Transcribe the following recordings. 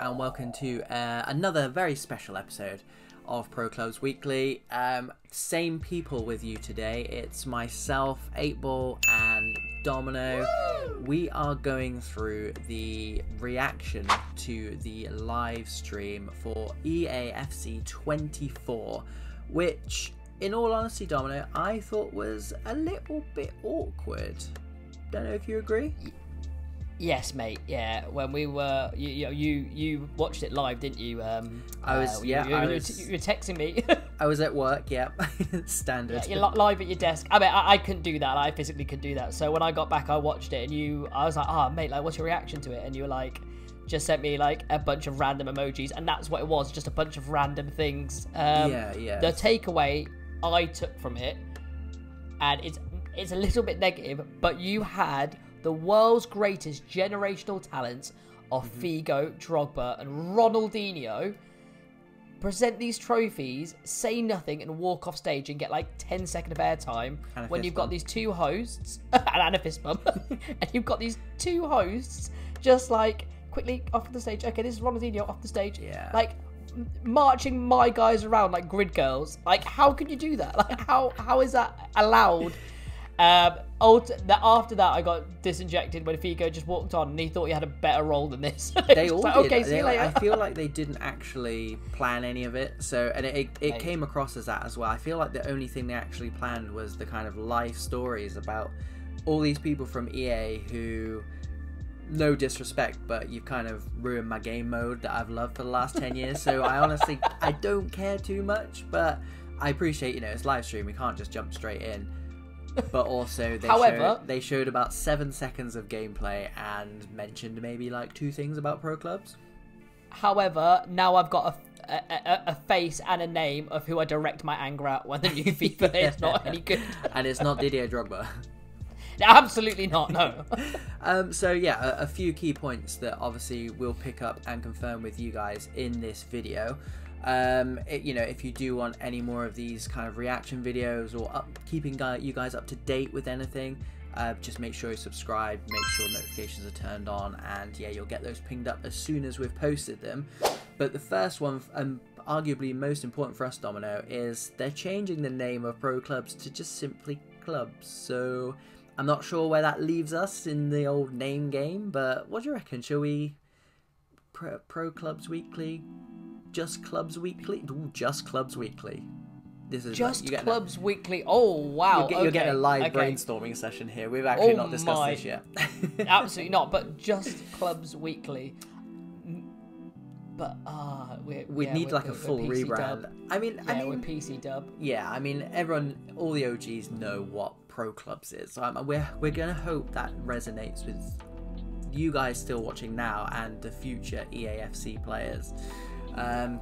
and welcome to another very special episode of Pro Clubs Weekly. Same people with you today. It's myself, 8ball, and Domino. Woo! We are going through the reaction to the live stream for EAFC 24, which, in all honesty, Domino, I thought was a little bit awkward. Don't know if you agree? Yes, mate. Yeah, when we were, you watched it live, didn't you? I was. You were texting me. I was at work. Yeah, standard. Yeah, you're live at your desk. I mean, I couldn't do that. I physically couldn't do that. So when I got back, I watched it, and I was like, "Ah, mate, like, what's your reaction to it?" And you were like, just sent me like a bunch of random emojis, and that's what it was, just a bunch of random things. Yeah. The takeaway I took from it, and it's a little bit negative, but you had the world's greatest generational talents of Figo, Drogba, and Ronaldinho present these trophies, say nothing, and walk off stage and get like 10 seconds of airtime when you've got these two hosts, and a fist bump, and you've got these two hosts just like quickly off the stage. Okay, this is Ronaldinho off the stage. Yeah. Like marching my guys around like grid girls. Like, how can you do that? Like, how is that allowed? After that, I got disinjected when Figo just walked on, and he thought he had a better role than this. They all like, did. Okay, see you later. I feel like they didn't actually plan any of it, and it came across as that as well. I feel like the only thing they actually planned was the kind of life stories about all these people from EA who, no disrespect, but you've kind of ruined my game mode that I've loved for the last 10 years. So I don't care too much, but I appreciate, it's live stream. We can't just jump straight in. But also, they showed about 7 seconds of gameplay and mentioned maybe like 2 things about pro clubs. However, now I've got a face and a name of who I direct my anger at when the new FIFA is not any good. And it's not Didier Drogba. Absolutely not, no. So yeah, a few key points that obviously we'll pick up and confirm with you guys in this video. If you do want any more of these kind of reaction videos or keeping you guys up to date with anything, just make sure you subscribe, make sure notifications are turned on, and yeah, you'll get those pinged up as soon as we've posted them. But the first one, and arguably most important for us, Domino, is they're changing the name of Pro Clubs to just simply Clubs. So I'm not sure where that leaves us in the old name game, but what do you reckon? Shall we Pro Clubs Weekly? Just Clubs Weekly? Ooh, Just Clubs Weekly. This is Just Clubs Weekly. Oh, wow. You're getting a live brainstorming session here. We've actually not discussed this yet. Absolutely not, but Just Clubs Weekly. But, we need like a full rebrand. Dub. I mean, we're PC dub. Yeah, I mean, all the OGs know what Pro Clubs is. So we're going to hope that resonates with you guys still watching now and the future EAFC players. And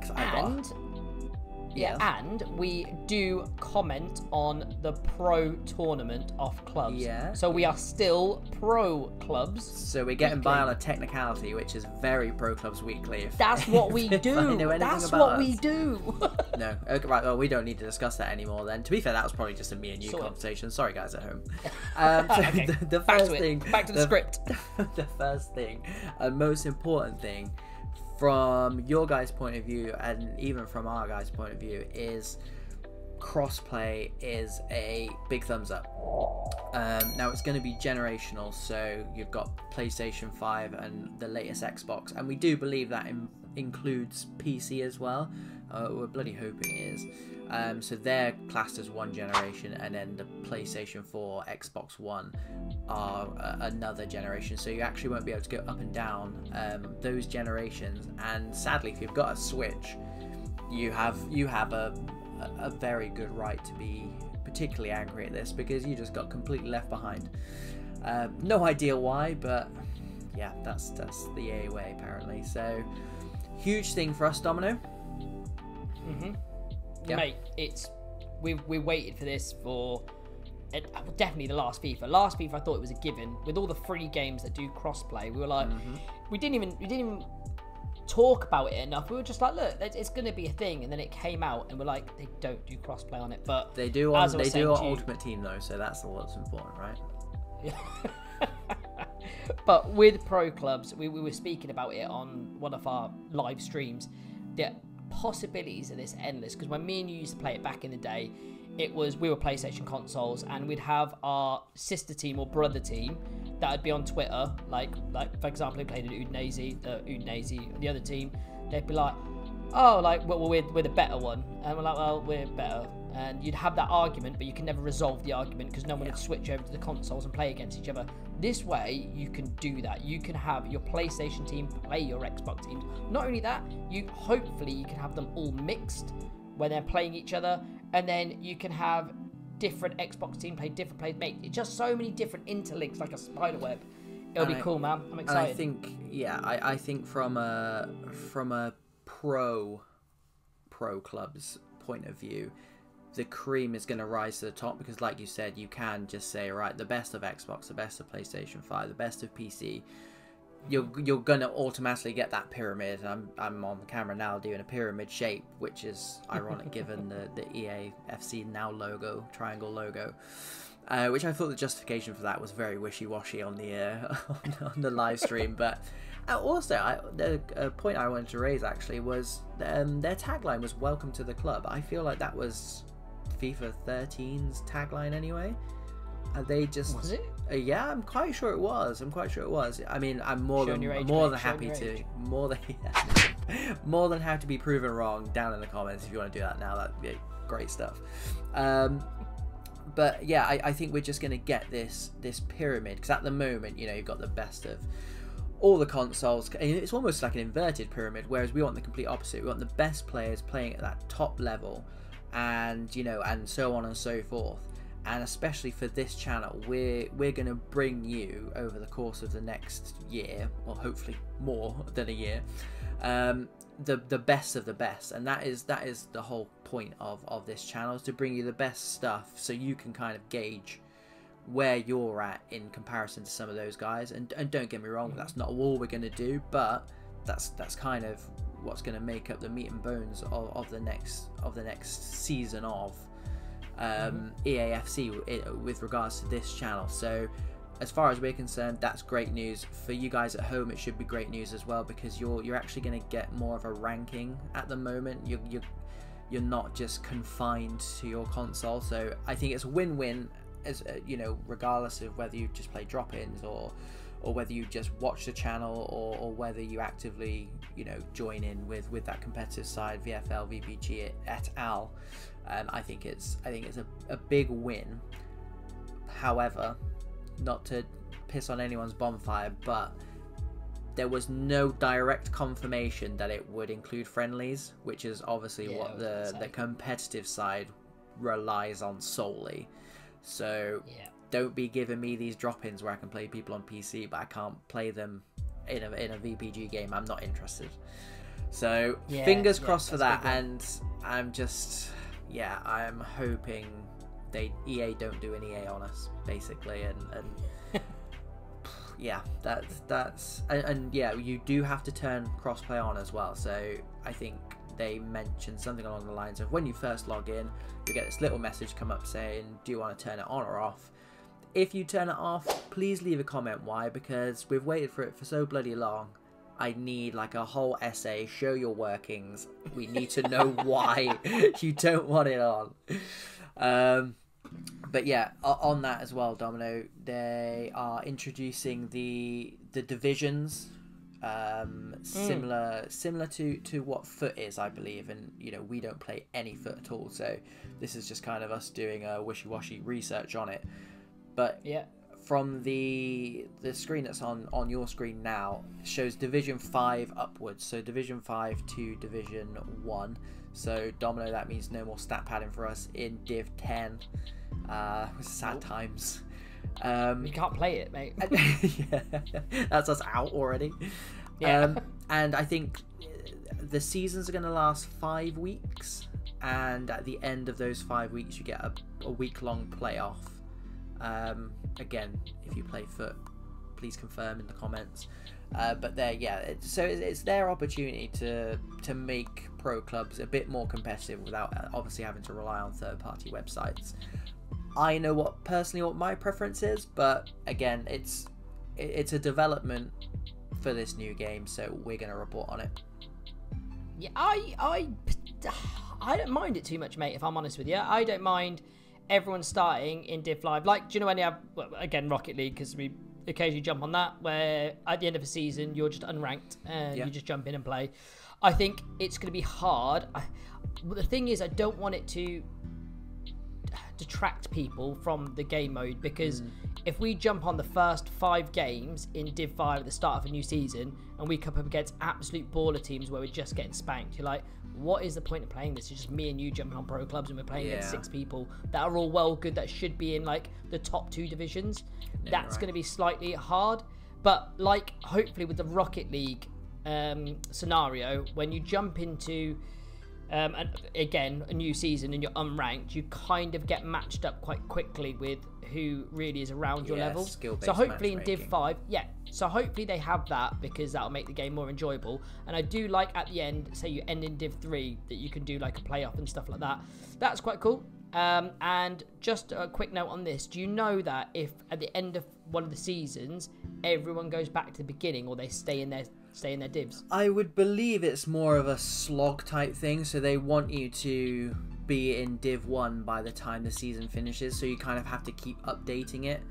we do comment on the pro tournament of clubs. Yeah. So we are still pro clubs. So we're getting by on a technicality, which is very Pro Clubs Weekly. That's what we do. That's what we do. No. Okay, right. Well, we don't need to discuss that anymore then. To be fair, that was probably just a me and you conversation. Sorry, guys at home. Okay. The first thing. Back to the script. The first thing, and most important thing, from your guys' point of view and even from our guys' point of view, is crossplay is a big thumbs up. Now it's going to be generational, so you've got PlayStation 5 and the latest Xbox, and we do believe that includes PC as well. We're bloody hoping it is. So they're classed as one generation, and then the PlayStation 4, Xbox One are another generation. So you actually won't be able to go up and down those generations. And sadly, if you've got a Switch, you have a very good right to be particularly angry at this, because you just got completely left behind. No idea why, but yeah, that's the EA way apparently. So huge thing for us, Domino. Yeah. Mate, we waited for this for definitely the last FIFA. Last FIFA, I thought it was a given with all the free games that do crossplay. We were like, we didn't even talk about it enough. We were just like, look, it's going to be a thing, and then it came out, and we're like, they don't do crossplay on it, but they do on Ultimate Team though, so that's what's important, right? But with pro clubs, we were speaking about it on one of our live streams. The possibilities of this endless, because when me and you used to play it back in the day, we were PlayStation consoles, and we'd have our sister team or brother team that would be on Twitter, like for example, we played at Udinese, the other team, they'd be like, oh, like, well, we're the better one, and we're like, well, we're better. And you'd have that argument, but you can never resolve the argument because no one would switch over to the consoles and play against each other. This way, you can do that. You can have your PlayStation team play your Xbox team. Not only that, hopefully you can have them all mixed when they're playing each other, and then you can have different Xbox team play different players. Mate, it's just so many different interlinks like a spider web. It'll be cool, man. I'm excited. I think, I think from a pro club's point of view, the cream is going to rise to the top, because like you said, you can just say, right, the best of Xbox, the best of PlayStation 5, the best of PC. You're going to automatically get that pyramid. I'm on the camera now doing a pyramid shape, which is ironic given the EAFC now logo, triangle logo, which I thought the justification for that was very wishy-washy on the live stream. But also, the point I wanted to raise actually was their tagline was "Welcome to the club." I feel like that was FIFA 13's tagline anyway. They just was it? Yeah, I'm quite sure it was. I mean, I'm more than happy to be proven wrong down in the comments if you want to do that now. That'd be great stuff. But yeah, I think we're just going to get this pyramid, because at the moment, you've got the best of all the consoles. It's almost like an inverted pyramid, whereas we want the complete opposite. We want the best players playing at that top level, and and so on and so forth. And especially for this channel, we're going to bring you over the course of the next year, or hopefully more than a year, the best of the best. And that is the whole point of this channel, is to bring you the best stuff, so you can kind of gauge where you're at in comparison to some of those guys. And don't get me wrong, that's not all we're going to do, but that's kind of what's going to make up the meat and bones of the next season of EAFC with regards to this channel. So as far as we're concerned, that's great news. For you guys at home, it should be great news as well, because you're actually going to get more of a ranking. At the moment, you're not just confined to your console. So I think it's a win-win, as regardless of whether you just play drop-ins or whether you just watch the channel, or whether you actively join in with that competitive side, VFL, VPG et al. I think it's a big win. However, not to piss on anyone's bonfire, but there was no direct confirmation that it would include friendlies, which is obviously what the competitive side relies on solely. So don't be giving me these drop-ins where I can play people on PC, but I can't play them in a VPG game. I'm not interested. So fingers crossed for that. And I'm just I'm hoping EA don't do an EA on us, basically. And that's you do have to turn crossplay on as well. So I think they mentioned something along the lines of, when you first log in, you get this little message come up saying, do you want to turn it on or off? If you turn it off, please leave a comment why, because we've waited for it for so bloody long. I need like a whole essay, show your workings. We need to know why you don't want it on. But yeah, on that as well, Domino, they are introducing the divisions, similar to what Foot is, I believe. And we don't play any Foot at all, so this is just kind of us doing a wishy-washy research on it. But from the screen that's on your screen now, shows Division 5 upwards, so Division 5 to Division 1. So Domino, that means no more stat padding for us in Div 10. Sad times. You can't play it, mate. That's us out already. And I think the seasons are going to last 5 weeks, and at the end of those 5 weeks you get a week-long playoff. Again, if you play Foot, please confirm in the comments. But so it's their opportunity to make pro clubs a bit more competitive without obviously having to rely on third-party websites. I know what my preference is, but again, it's it's a development for this new game, so we're going to report on it. Yeah, I don't mind it too much, mate, if I'm honest with you. I don't mind everyone starting in Div 5. Like, do you know when you have, well, again, Rocket League, because we occasionally jump on that, where at the end of a season, you're just unranked and you just jump in and play. I think it's going to be hard. The thing is, I don't want it to detract people from the game mode, because if we jump on the first 5 games in Div 5 at the start of a new season and we come up against absolute baller teams where we're just getting spanked, you're like, what is the point of playing this? It's just me and you jumping on pro clubs and we're playing against 6 people that are all well good, that should be in like the top 2 divisions. That's going to be slightly hard. But like, hopefully with the Rocket League scenario, when you jump into again a new season and you're unranked, you kind of get matched up quite quickly with who really is around your level. So hopefully in Div 5, so hopefully they have that, because that'll make the game more enjoyable. And I do like at the end, say you end in Div 3, that you can do like a playoff and stuff like that. That's quite cool. And just a quick note on this, do you know that if at the end of one of the seasons everyone goes back to the beginning, or they stay in their divs? I would believe it's more of a slog type thing, so they want you to be in Div 1 by the time the season finishes, so you kind of have to keep updating it.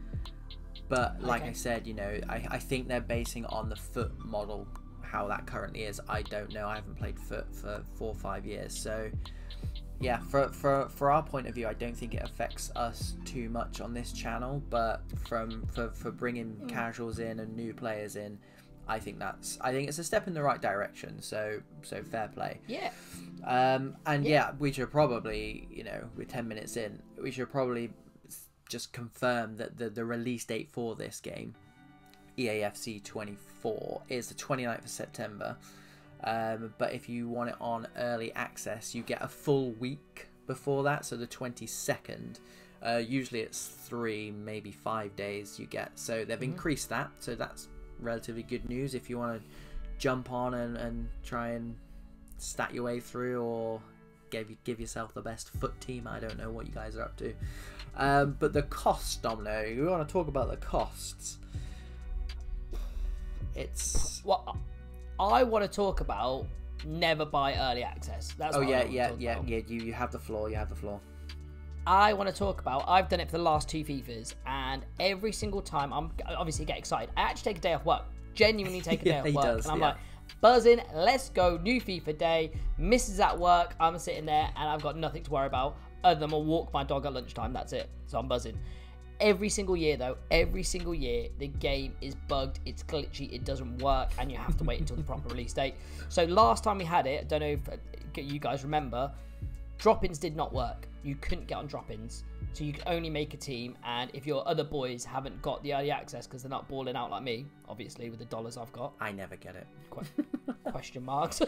But like I said, you know, I think they're basing on the foot model, how that currently is. I don't know, I haven't played foot for 4 or 5 years, so yeah, for our point of view, I don't think it affects us too much on this channel, but for bringing casuals in and new players in, I think it's a step in the right direction. So fair play. Yeah. And yeah, we should probably, you know, we're 10 minutes in, we should probably just confirm that the release date for this game, EAFC 24, is the 29th of September. But if you want it on early access, you get a full week before that, so the 22nd. Usually it's 3, maybe 5 days you get. So they've increased that, so that's relatively good news if you want to jump on and try and stat your way through, or give yourself the best foot team. I don't know what you guys are up to. But the cost, Domino, you want to talk about the costs? It's... Well, I want to talk about never buy early access. That's you have the floor. You have the floor. I want to talk about, I've done it for the last 2 FIFAs, and every single time I'm obviously get excited. I actually take a day off work, genuinely take a day off work, and I'm like, buzzing, let's go, new FIFA day. Mrs. at work, I'm sitting there and I've got nothing to worry about other than I'll walk my dog at lunchtime. That's it. So I'm buzzing. Every single year though, the game is bugged, it's glitchy, it doesn't work, and you have to wait until the proper release date. So last time we had it, I don't know if you guys remember, drop-ins did not work. You couldn't get on drop-ins, so you could only make a team, and if your other boys haven't got the early access because they're not balling out like me, obviously with the dollars I've got, I never get it. Question marks.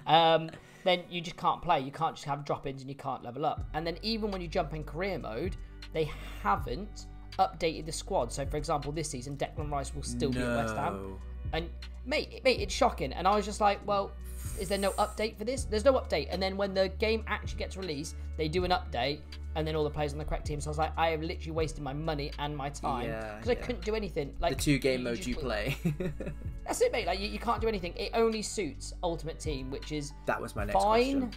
Then you just can't play. You can't just have drop-ins and you can't level up. And then even when you jump in career mode, they haven't updated the squad. So for example, this season Declan Rice will still be at West Ham, and mate, it's shocking. And I was just like, well, is there no update for this? There's no update. And then when the game actually gets released, they do an update, and then all the players on the correct team. So I was like, I have literally wasted my money and my time because I couldn't do anything. Like the 2 game modes you play. That's it, mate. Like you can't do anything. It only suits Ultimate Team, which is that was my next question.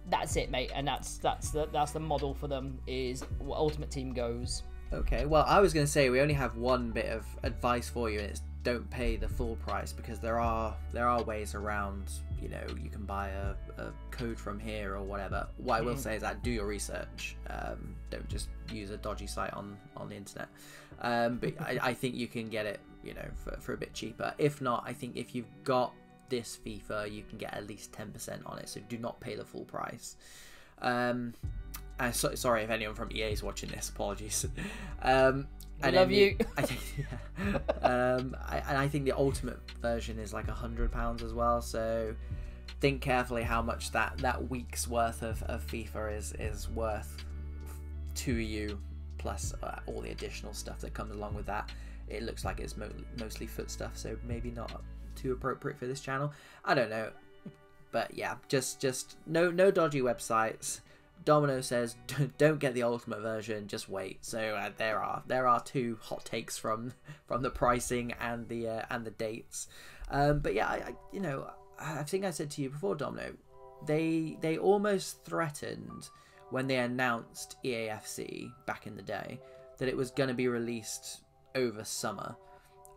That's it, mate. And that's the model for them, is Ultimate Team goes. Okay, well, I was going to say we only have one bit of advice for you, and it's don't pay the full price, because there are ways around. You know, you can buy a code from here or whatever. What I will say is that do your research. Don't just use a dodgy site on the internet. But I think you can get it, you know, for a bit cheaper. If not, I think if you've got this FIFA, you can get at least 10% on it. So do not pay the full price. Sorry if anyone from EA is watching this. Apologies. I love you. And I think the ultimate version is like £100 as well. So think carefully how much that week's worth of FIFA is worth to you, plus all the additional stuff that comes along with that. It looks like it's mostly foot stuff, so maybe not too appropriate for this channel. I don't know, but yeah, just no dodgy websites. Domino says, don't get the ultimate version, just wait. So there are two hot takes from the pricing and the dates. But yeah, I think I said to you before, Domino, they almost threatened when they announced EAFC back in the day that it was going to be released over summer,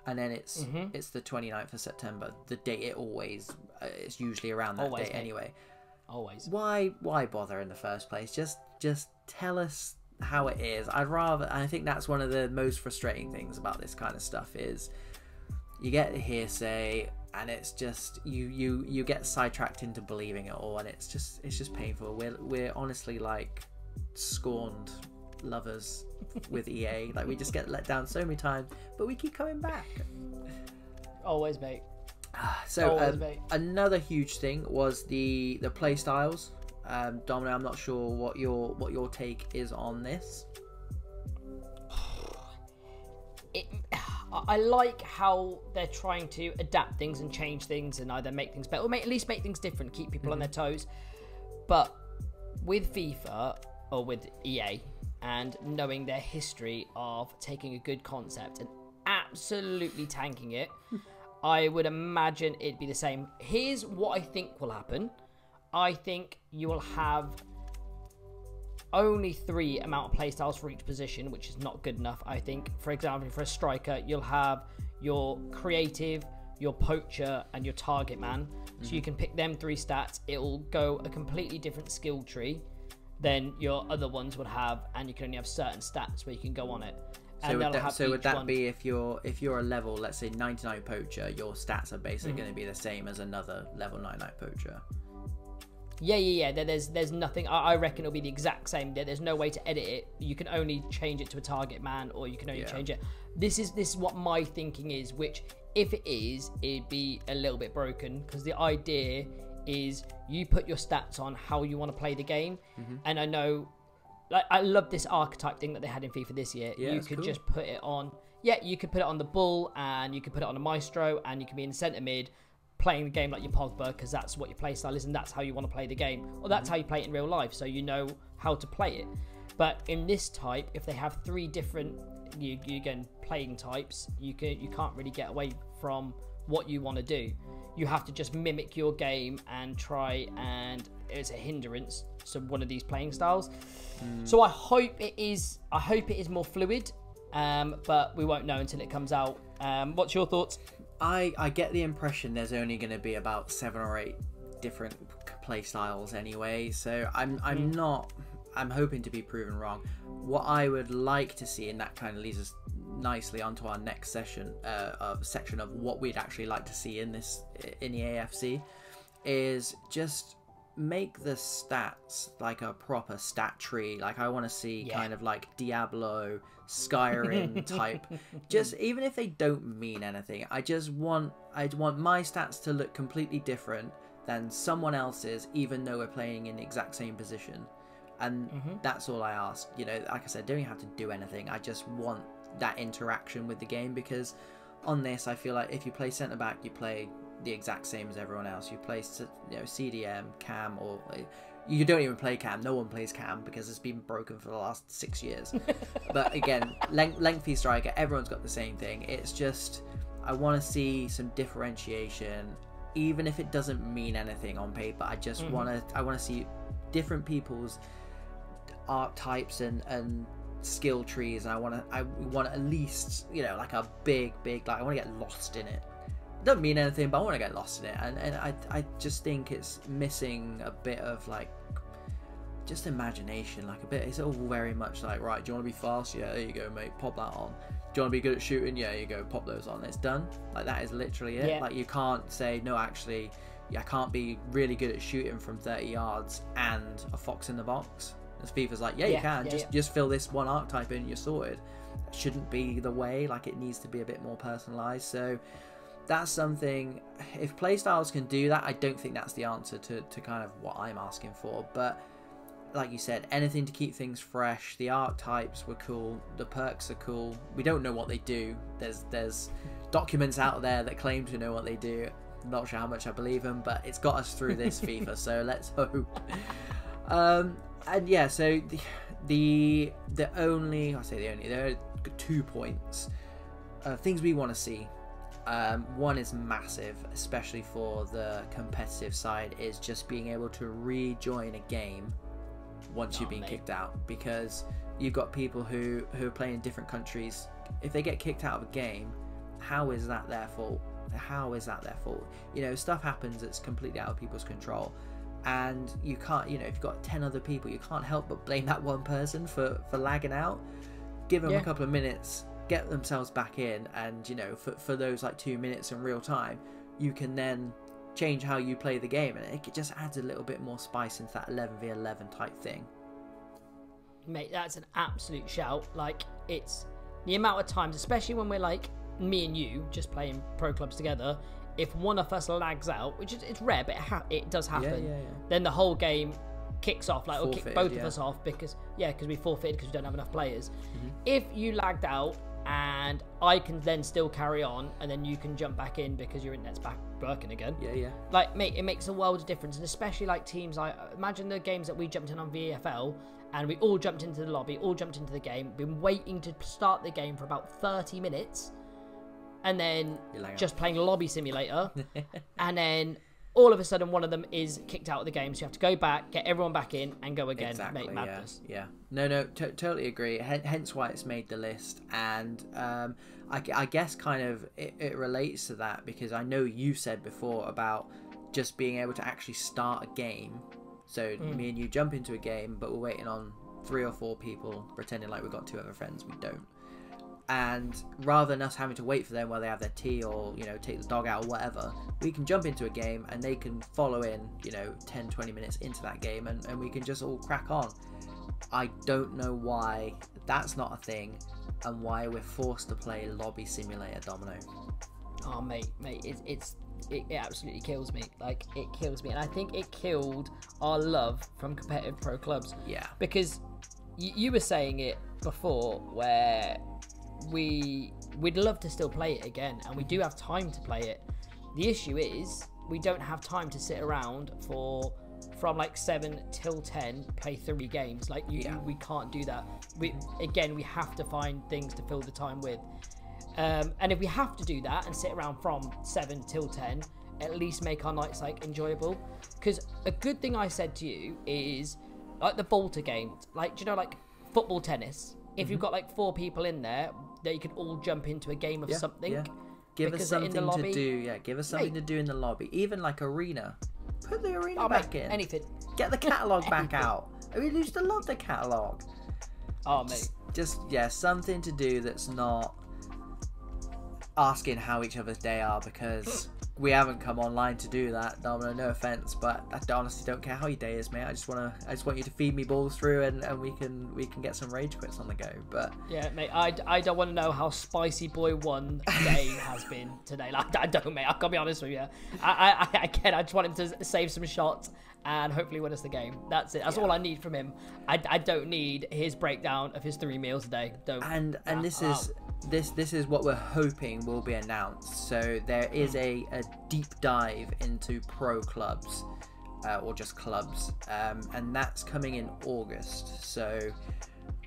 and then it's the 29th of September, the date it always it's usually around that date anyway. Always. Why bother in the first place? Just tell us how it is. I think that's one of the most frustrating things about this kind of stuff is you get the hearsay and it's just you get sidetracked into believing it all, and it's just painful. We're honestly like scorned lovers with EA. Like, we just get let down so many times, but we keep coming back. Always, mate. So another huge thing was the play styles. Domino, I'm not sure what your take is on this. I like how they're trying to adapt things and change things and either make things better or at least make things different, keep people on their toes. But with FIFA or with EA, and knowing their history of taking a good concept and absolutely tanking it, I would imagine it'd be the same. Here's what I think will happen. I think you will have only 3 amount of playstyles for each position, which is not good enough. I think, for example, for a striker, you'll have your creative, your poacher, and your target man. So you can pick them 3 stats. It will go a completely different skill tree than your other ones would have, and you can only have certain stats where you can go on it. And would that be if you're a level, let's say 99 poacher, your stats are basically going to be the same as another level 99 poacher? Yeah. There's nothing. I reckon it'll be the exact same. There's no way to edit it. You can only change it to a target man, or you can only change it. This is what my thinking is. Which, if it is, it'd be a little bit broken, because the idea is you put your stats on how you want to play the game. And I know, like, I love this archetype thing that they had in FIFA this year. You could just put it on. Yeah, you could put it on the bull, and you could put it on a maestro, and you can be in centre mid, playing the game like your Pogba, because that's what your play style is, and that's how you want to play the game, or that's how you play it in real life, so you know how to play it. But in this type, if they have 3 different again playing types, you can't really get away from what you want to do. You have to just mimic your game and try, and it's a hindrance to one of these playing styles. So I hope it is more fluid, but we won't know until it comes out. What's your thoughts? I get the impression there's only going to be about 7 or 8 different play styles anyway, so I'm hoping to be proven wrong. What I would like to see, and that kind of leads us nicely onto our next section of what we'd actually like to see in the EAFC, is just make the stats like a proper stat tree. Like, I want to see kind of like Diablo, Skyrim type. Just even if they don't mean anything, I'd want my stats to look completely different than someone else's, even though we're playing in the exact same position. And that's all I ask. Like I said, don't have to do anything. I just want that interaction with the game, because on this, I feel like if you play centre back, you play the exact same as everyone else. You play CDM, Cam, or you don't even play Cam. No one plays Cam because it's been broken for the last 6 years. But again, lengthy striker, everyone's got the same thing. It's just, I want to see some differentiation, even if it doesn't mean anything on paper. I just want to see different people's archetypes and skill trees, and I want at least, like a big like, I want to get lost in it. Doesn't mean anything, but I want to get lost in it, and I just think it's missing a bit of like just imagination. Like, a bit, it's all very much like, right, do you want to be fast? Yeah, there you go, mate, pop that on. Do you want to be good at shooting? Yeah, you go, pop those on. It's done. Like, that is literally it. Like, you can't say, no, actually, I can't be really good at shooting from 30 yards and a fox in the box. As FIFA's like, you can. Just fill this one archetype in, you're sorted. That shouldn't be the way. Like, it needs to be a bit more personalized. So that's something, if playstyles can do that, I don't think that's the answer to kind of what I'm asking for. But like you said, anything to keep things fresh. The archetypes were cool, the perks are cool. We don't know what they do. There's documents out there that claim to know what they do. I'm not sure how much I believe them, but it's got us through this FIFA, so let's hope. And yeah, so the only, I say the only, there are 2 points, things we want to see. One is massive, especially for the competitive side, is just being able to rejoin a game once you've been kicked out, because you've got people who are playing in different countries. If they get kicked out of a game, how is that their fault? How is that their fault? You know, stuff happens that's completely out of people's control, and you can't, you know, if you've got 10 other people, you can't help but blame that one person for lagging out. Give them a couple of minutes, get themselves back in, and you know, for those like 2 minutes in real time, you can then change how you play the game, and it just adds a little bit more spice into that 11v11 type thing. Mate, that's an absolute shout. Like, it's the amount of times, especially when we're like me and you just playing pro clubs together, if one of us lags out, which is, it's rare, but it does happen, then the whole game kicks off, like, it'll kick both of us off because we forfeited because we don't have enough players. If you lagged out and I can then still carry on, and then you can jump back in because your internet's back working again. Like, mate, it makes a world of difference, and especially like teams like, imagine the games that we jumped in on VFL, and we all jumped into the lobby, all jumped into the game, been waiting to start the game for about 30 minutes, and then just playing lobby simulator, and then all of a sudden one of them is kicked out of the game, so you have to go back, get everyone back in, and go again. Exactly, mate, madness. No, totally agree. Hence why it's made the list, and I guess kind of it relates to that, because I know you said before about just being able to actually start a game. So me and you jump into a game, but we're waiting on 3 or 4 people, pretending like we've got 2 other friends. We don't. And rather than us having to wait for them while they have their tea, or, you know, take the dog out or whatever, we can jump into a game and they can follow in, you know, 10-20 minutes into that game, and we can just all crack on. I don't know why that's not a thing, and why we're forced to play lobby simulator, Domino. Oh, mate, it absolutely kills me. Like, it kills me, and I think it killed our love from competitive pro clubs. Yeah. Because you were saying it before, where we'd love to still play it again, and we do have time to play it. The issue is we don't have time to sit around from like 7 till 10 play 3 games. Like, we can't do that. We have to find things to fill the time with. And if we have to do that and sit around from 7 till 10, at least make our nights like enjoyable. Because a good thing I said to you is, like, the Volta game, like, do you know, like football, tennis, if you've got like 4 people in there, they could all jump into a game of something. Give us something to do. Give us something to do in the lobby. Even like arena. Put the arena back in. Anything. Get the catalogue back out. I mean, we used to love the catalogue. Oh, mate. Just something to do that's not asking how each other's day are, because we haven't come online to do that, Domino. No offense, but I honestly don't care how your day is, mate. I just want you to feed me balls through, and we can get some rage quits on the go. But yeah, mate, I don't want to know how Spicy Boy 1 day has been today. Like, I don't, mate. I gotta be honest with you. I just want him to save some shots and hopefully win us the game. That's it. That's all I need from him. I don't need his breakdown of his 3 meals a day. Don't. And this is what we're hoping will be announced. So there is a deep dive into pro clubs, or just clubs, and that's coming in August. So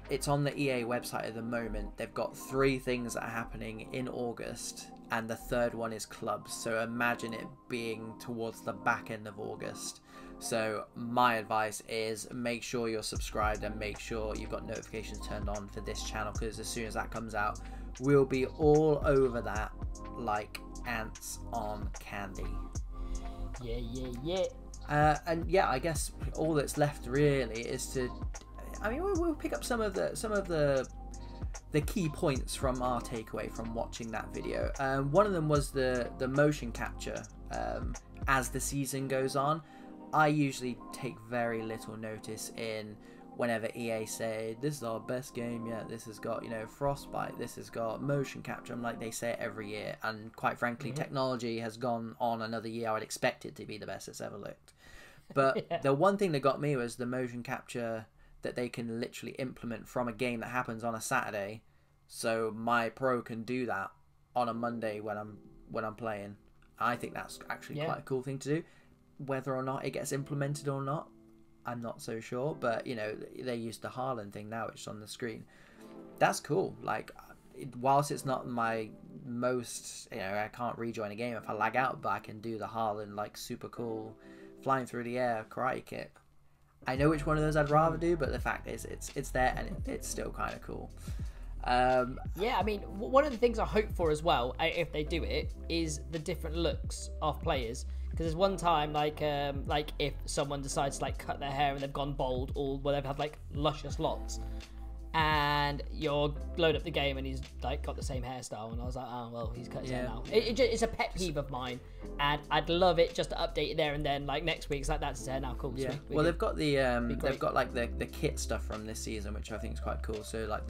it's on the EA website at the moment. They've got 3 things that are happening in August, and the 3rd one is clubs. So imagine it being towards the back end of August. So my advice is make sure you're subscribed and make sure you've got notifications turned on for this channel, because as soon as that comes out, we'll be all over that like ants on candy. And yeah, I guess all that's left really is to, I mean, we'll pick up some of the key points from our takeaway from watching that video. One of them was the motion capture. As the season goes on, I usually take very little notice in whenever EA say, this is our best game yet, this has got, you know, Frostbite, this has got motion capture. I'm like, they say it every year, and quite frankly, technology has gone on another year. I would expect it to be the best it's ever looked. But the one thing that got me was the motion capture that they can literally implement from a game that happens on a Saturday, so my pro can do that on a Monday when I'm playing. I think that's actually quite a cool thing to do. Whether or not it gets implemented or not, I'm not so sure. But, you know, they used the Haaland thing now, which is on the screen. That's cool. Like, whilst it's not my most, you know, I can't rejoin a game if I lag out, but I can do the Haaland, like, super cool, flying through the air karate kick. I know which one of those I'd rather do, but the fact is, it's there, and it's still kind of cool. Yeah, I mean, one of the things I hope for as well, if they do it, is the different looks of players. Because there's one time, like if someone decides to like cut their hair and they've gone bald, or where they've had like luscious locks, and you're load up the game and he's like got the same hairstyle, and I was like, oh well, he's cut his hair now. It's a pet peeve of mine, and I'd love it just to update it there and then. Like next week, it's like that's his hair now. Cool. Yeah. Sweet. Well, they've got they've got like the kit stuff from this season, which I think is quite cool. So like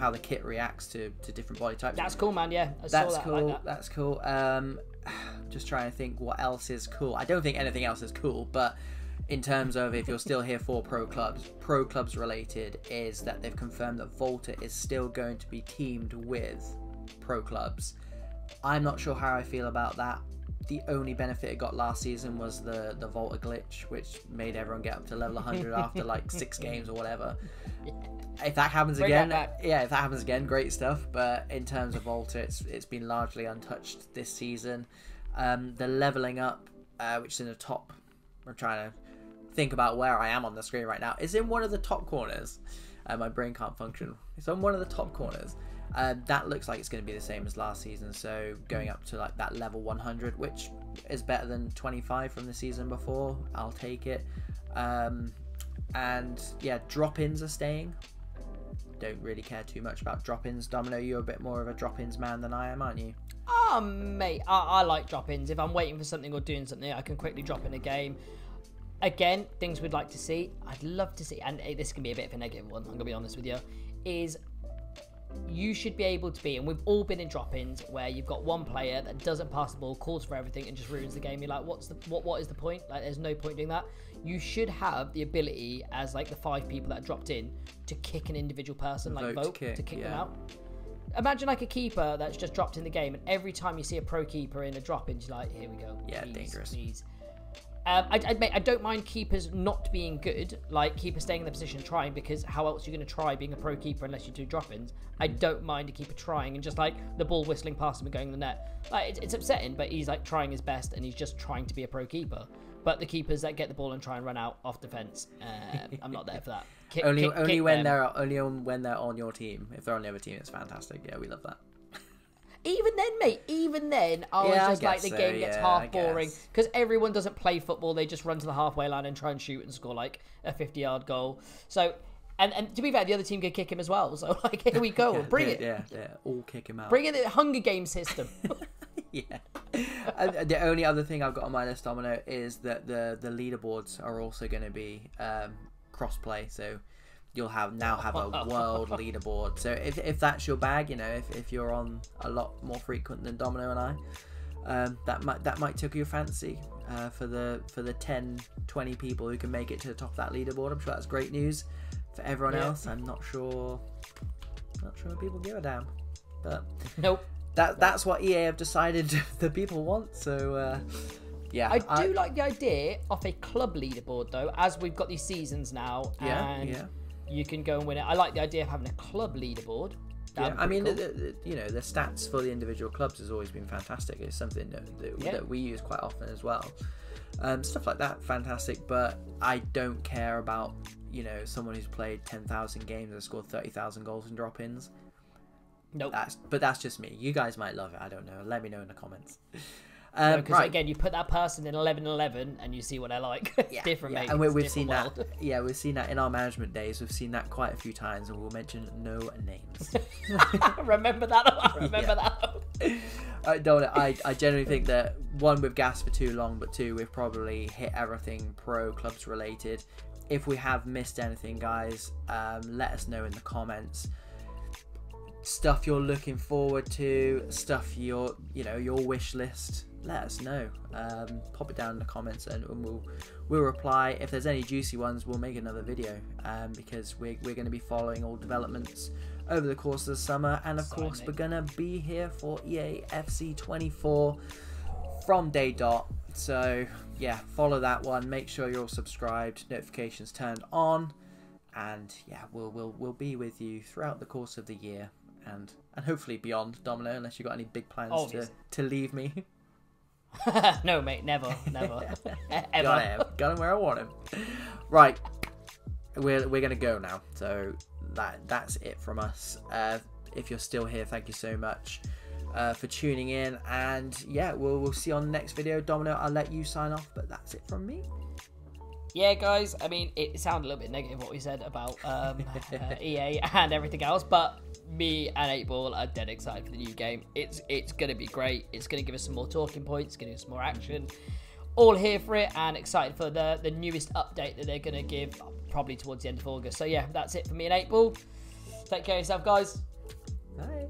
how the kit reacts to different body types. That's cool, man. Yeah, that's cool. That's cool. Just trying to think what else is cool. I don't think anything else is cool, but in terms of if you're still here for pro clubs related, is that they've confirmed that Volta is still going to be teamed with pro clubs. I'm not sure how I feel about that. The only benefit it got last season was the Volta glitch, which made everyone get up to level 100 after like 6 games or whatever. If that happens again, if that happens again, great stuff. But in terms of Volta, it's been largely untouched this season. The leveling up, which is in the top, I'm trying to think about where I am on the screen right now. It's in one of the top corners. My brain can't function. It's on one of the top corners. That looks like it's going to be the same as last season. So going up to like that level 100, which is better than 25 from the season before. I'll take it. And yeah, drop-ins are staying. Don't really care too much about drop-ins. Domino, you're a bit more of a drop-ins man than I am, aren't you? Oh, mate, I like drop-ins. If I'm waiting for something or doing something, I can quickly drop in a game. Again, things we'd like to see. I'd love to see, and this can be a bit of a negative one, I'm going to be honest with you, is you should be able to be, and we've all been in drop-ins where you've got one player that doesn't pass the ball, calls for everything, and just ruins the game. You're like, what is the point? Like, there's no point doing that. You should have the ability, as like the 5 people that dropped in, to kick an individual person, vote to kick them out. Imagine like a keeper that's just dropped in the game, and every time you see a pro keeper in a drop-in, you're like, here we go. Yeah, please, dangerous. Please. I don't mind keepers not being good, like keepers staying in the position trying, because how else are you going to try being a pro keeper unless you do drop-ins? I don't mind a keeper trying and just like the ball whistling past him and going in the net. Like it's upsetting, but he's like trying his best and he's just trying to be a pro keeper. But the keepers that get the ball and try and run out off defense, I'm not there for that. Only when they're on your team. If they're on the other team, it's fantastic. Yeah, we love that. Even then, mate, I was just like, the game gets half boring because everyone doesn't play football. They just run to the halfway line and try and shoot and score like a 50-yard goal. So, and to be fair, the other team could kick him as well. So, like, here we go. Bring it. Yeah, all kick him out. Bring in the Hunger Games system. Yeah. And the only other thing I've got on my list, Domino, is that the leaderboards are also going to be cross-play. So you'll now have a world leaderboard. So if that's your bag, you know, if you're on a lot more frequent than Domino and I, that might tickle your fancy for the 10, 20 people who can make it to the top of that leaderboard. I'm sure that's great news. For everyone else, I'm not sure people give a damn. But nope. That's what EA have decided the people want. So yeah, I do like the idea of a club leaderboard though, as we've got these seasons now, and you can go and win it. I like the idea of having a club leaderboard. I mean, cool. The stats for the individual clubs has always been fantastic. It's something that we use quite often as well. Stuff like that, fantastic. But I don't care about someone who's played 10,000 games and scored 30,000 goals in drop-ins. Nope. That's just me. You guys might love it. I don't know. Let me know in the comments. Because again, you put that person in 11-11 and you see what they're like. It's different, mate. And we've seen that. Yeah, we've seen that in our management days. We've seen that quite a few times, and we'll mention no names. Remember that? Remember that? I generally think that, one, we've gasped for too long, but two, we've probably hit everything pro clubs related. If we have missed anything, guys, let us know in the comments. Stuff you're looking forward to, stuff your wish list, let us know. Pop it down in the comments and we'll reply. If there's any juicy ones, we'll make another video, because we're going to be following all developments over the course of the summer, and of course we're going to be here for EAFC 24 from day dot So yeah, follow that one. Make sure you're all subscribed, notifications turned on, and yeah, we'll be with you throughout the course of the year and hopefully beyond, Domino, unless you've got any big plans to leave me. No, mate, never. Ever. Got him where I want him. Right, we're gonna go now. So that's it from us. If you're still here, thank you so much for tuning in, and yeah, we'll see you on the next video. Domino, I'll let you sign off, but that's it from me. Yeah, guys, I mean, it sounded a little bit negative what we said about EA and everything else, but me and 8ball are dead excited for the new game. It's going to be great. It's going to give us some more talking points. It's going to give us more action. All here for it, and excited for the newest update that they're going to give probably towards the end of August. So yeah, that's it for me and 8ball. Take care of yourself, guys. Bye.